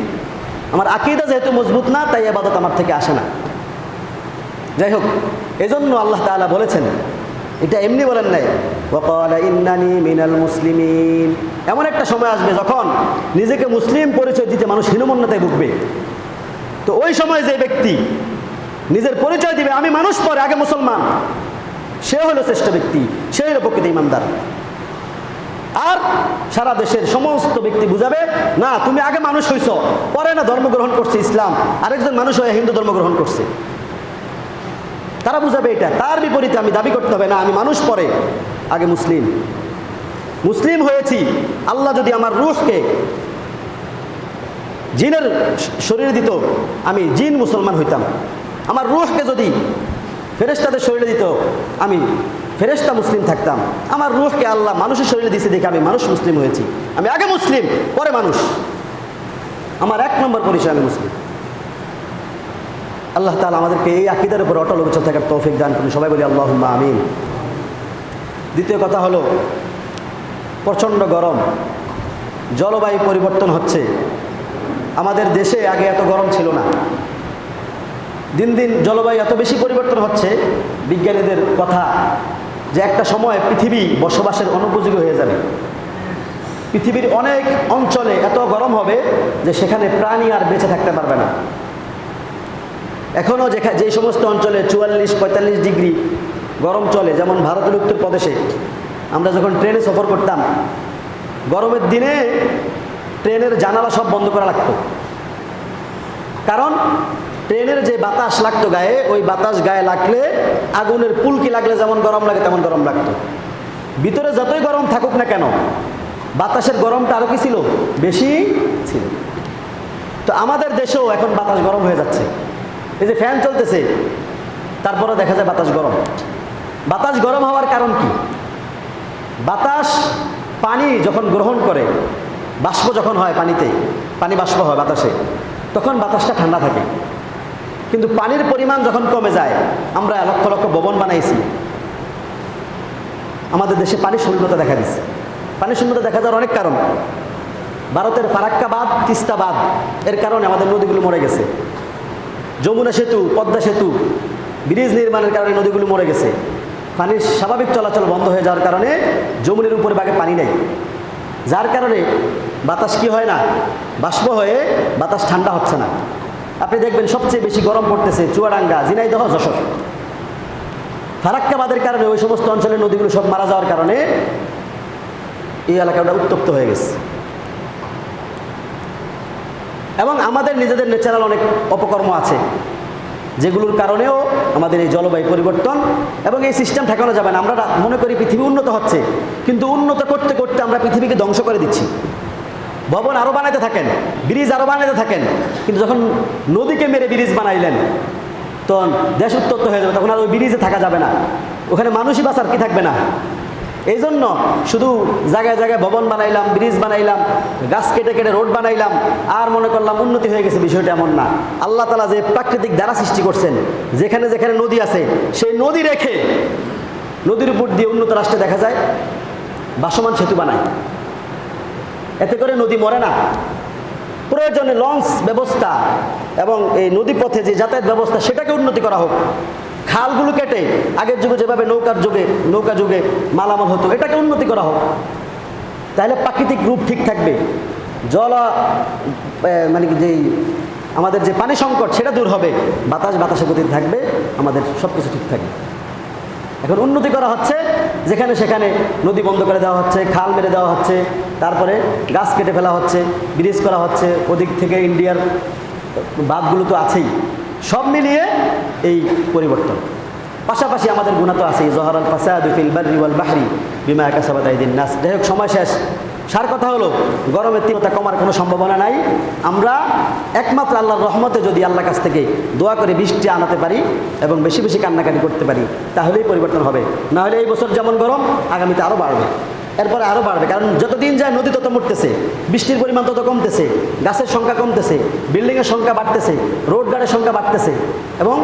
আমার আকীদা যেহেতু মজবুত না, তাই ইবাদত আমার থেকে আসে না। যাই হোক, এজন্য আল্লাহ তাআলা বলেছেন, এটা এমনি বলেন নাই, ওয়াকালা ইন্নানি মিনাল মুসলিমিন। এমন একটা সময় আসবে যখন নিজেকে মুসলিম পরিচয় দিতে মানুষ হীনমন্যতায় ভুগবে। তো ওই সময় যে ব্যক্তি নিজের পরিচয় দিবে আমি মানুষ পরে আগে মুসলমান, সে হলো শ্রেষ্ঠ ব্যক্তি, সে হলো প্রকৃত ইমানদার। আর সারা দেশের সমস্ত ব্যক্তি বুঝাবে, না তুমি আগে মানুষ হইছো, পরে না ধর্ম গ্রহণ করছে ইসলাম, আরেকজন মানুষ হয়ে হিন্দু ধর্ম গ্রহণ করছে। তারা বুঝাবে এটা। তার বিপরীতে আমি দাবি করতে হবে, না আমি মানুষ পরে আগে মুসলিম। মুসলিম হয়েছি, আল্লাহ যদি আমার রূহকে জিনের শরীরে দিত, আমি জিন মুসলমান হইতাম। আমার রূহকে যদি ফেরেশতাদের শরীরে দিত, আমি ফেরেশতা মুসলিম থাকতাম। আমার রূহকে আল্লাহ মানুষের শরীরে দিয়েছে দেখে আমি মানুষ মুসলিম হয়েছি। আমি আগে মুসলিম, পরে মানুষ। আমার এক নম্বর পরিচয় আমি মুসলিম। আল্লাহ তাআলা আমাদেরকে এই আকীদার উপর অটল অবিচল থাকার তৌফিক দান করুন। সবাই বলি আল্লাহুম্মা আমিন। দ্বিতীয় কথা হলো, প্রচণ্ড গরম, জলবায়ু পরিবর্তন হচ্ছে। আমাদের দেশে আগে এত গরম ছিল না। দিন দিন জলবায়ু এত বেশি পরিবর্তন হচ্ছে, বিজ্ঞানীদের কথা যে একটা সময় পৃথিবী বসবাসের অনুপযোগী হয়ে যাবে। পৃথিবীর অনেক অঞ্চলে এত গরম হবে যে সেখানে প্রাণী আর বেঁচে থাকতে পারবে না। এখনও যে সমস্ত অঞ্চলে 44-45 ডিগ্রি গরম চলে, যেমন ভারতের উত্তর প্রদেশে আমরা যখন ট্রেনে সফর করতাম, গরমের দিনে ট্রেনের জানালা সব বন্ধ করা লাগতো। কারণ ট্রেনের যে বাতাস লাগতো গায়ে, ওই বাতাস গায়ে লাগলে আগুনের পুলকি লাগলে যেমন গরম লাগে তেমন গরম লাগতো। ভিতরে যতই গরম থাকুক না কেন, বাতাসের গরমটা আরও কি ছিল, বেশি ছিল। তো আমাদের দেশেও এখন বাতাস গরম হয়ে যাচ্ছে। এই যে ফ্যান চলতেছে, তারপরে দেখা যায় বাতাস গরম। বাতাস গরম হওয়ার কারণ কি? বাতাস পানি যখন গ্রহণ করে, বাষ্প যখন হয় পানিতে, পানি বাষ্প হয় বাতাসে, তখন বাতাসটা ঠান্ডা থাকে। কিন্তু পানির পরিমাণ যখন কমে যায়, আমরা লক্ষ লক্ষ ভবন বানাইছি, আমাদের দেশে পানি শূন্যতা দেখা দিচ্ছে। পানি শূন্যতা দেখা যাওয়ার অনেক কারণ। ভারতের ফারাক্কা বাঁধ, তিস্তা বাঁধ, এর কারণে আমাদের নদীগুলো মরে গেছে। যমুনা সেতু, পদ্মা সেতু, ব্রিজ নির্মাণের কারণে নদীগুলো মরে গেছে। পানির স্বাভাবিক চলাচল বন্ধ হয়ে যাওয়ার কারণে যমুনের উপরে বাগে পানি নেই, যার কারণে বাতাস কি হয় না, বাষ্প হয়ে বাতাস ঠান্ডা হচ্ছে না। আপনি দেখবেন সবচেয়ে বেশি গরম পড়তেছে চুয়াডাঙ্গা, ঝিনাইদহ, যশোর। ফারাক্কা বাঁধের কারণে ওই সমস্ত অঞ্চলের নদীগুলো সব মারা যাওয়ার কারণে এই এলাকাটা উত্তপ্ত হয়ে গেছে। এবং আমাদের নিজেদের ন্যাচারাল অনেক অপকর্ম আছে, যেগুলোর কারণেও আমাদের এই জলবায়ু পরিবর্তন। এবং এই সিস্টেম ঠেকানো যাবে না। আমরা মনে করি পৃথিবী উন্নত হচ্ছে, কিন্তু উন্নত করতে করতে আমরা পৃথিবীকে ধ্বংস করে দিচ্ছি। ভবন আরও বানাইতে থাকেন, ব্রিজ আরও বানাইতে থাকেন, কিন্তু যখন নদীকে মেরে ব্রিজ বানাইলেন, তখন দেশ উত্তপ্ত হয়ে যাবে, তখন আর ওই ব্রিজে থাকা যাবে না, ওখানে মানুষই বাঁচার কি থাকবে না। এই জন্য শুধু জায়গায় জায়গায় ভবন বানাইলাম, ব্রিজ বানাইলাম, গাছ কেটে কেটে রোড বানাইলাম, আর মনে করলাম উন্নতি হয়ে গেছে। বিষয়টা এমন না। আল্লাহ তাআলা যে প্রাকৃতিক দ্বারা সৃষ্টি করছেন, যেখানে যেখানে নদী আছে সেই নদী রেখে নদীর উপর দিয়ে উন্নত রাষ্ট্রে দেখা যায় ভাসমান সেতু বানায়। এতে করে নদী মরে না। প্রয়োজনে লঞ্চ ব্যবস্থা এবং এই নদী পথে যে যাতায়াত ব্যবস্থা, সেটাকে উন্নতি করা হোক। খালগুলো কেটে আগের যুগে যেভাবে নৌকা যুগে মালামাল হতো, এটাকে উন্নতি করা হোক। তাহলে প্রাকৃতিক রূপ ঠিক থাকবে, মানে যেই আমাদের যে পানি সংকট সেটা দূর হবে, বাতাসে গতিতে থাকবে, আমাদের সব কিছু ঠিক থাকবে। এখন উন্নতি করা হচ্ছে, যেখানে সেখানে নদী বন্ধ করে দেওয়া হচ্ছে, খাল মেরে দেওয়া হচ্ছে, তারপরে গাছ কেটে ফেলা হচ্ছে, ব্রিজ করা হচ্ছে। ওদিক থেকে ইন্ডিয়ার বাঁধগুলো তো আছেই। সব মিলিয়ে এই পরিবর্তন। পাশাপাশি আমাদের গুনাহ তো আছেই। যহারাল ফাসাদু ফিল বাররি ওয়াল বাহরি বিমা কাসাবাত আইদিন নাস। যাই হোক, সময় শেষ। সার কথা হলো গরমের তীব্রতা কমার কোনো সম্ভাবনা নাই। আমরা একমাত্র আল্লাহর রহমতে যদি আল্লাহর কাছ থেকে দোয়া করে বৃষ্টি আনাতে পারি এবং বেশি বেশি কান্নাকাটি করতে পারি, তাহলেই পরিবর্তন হবে। না হলে এই বছর যেমন গরম, আগামীতে আরও বাড়বে, এরপরে আরও বাড়বে। কারণ যত দিন যায় নদী তত মরতেছে, বৃষ্টির পরিমাণ তত কমতেছে, গাছের সংখ্যা কমতেছে, বিল্ডিংয়ের সংখ্যা বাড়তেছে, রোড গার্ডের সংখ্যা বাড়তেছে এবং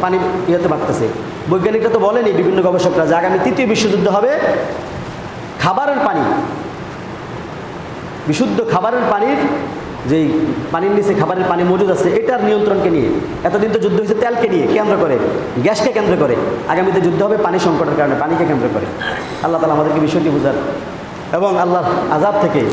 পানি ইয়েতে বাড়তেছে। বৈজ্ঞানিকরা তো বলেনি, বিভিন্ন গবেষকরা, যে আগামী তৃতীয় বিশ্বযুদ্ধ হবে খাবারের পানি, বিশুদ্ধ খাবারের পানির, যেই পানির নিচে খাবারের পানি মজুদ আছে, এটার নিয়ন্ত্রণকে নিয়ে। এতদিন তো যুদ্ধ হয়েছে তেলকে নিয়ে, কেন্দ্র করে, গ্যাসকে কেন্দ্র করে। আগামীতে যুদ্ধ হবে পানি সংকটের কারণে, পানিকে কেন্দ্র করে। আল্লাহ তাআলা আমাদেরকে বিষয়টি বোঝার এবং আল্লাহর আযাব থেকে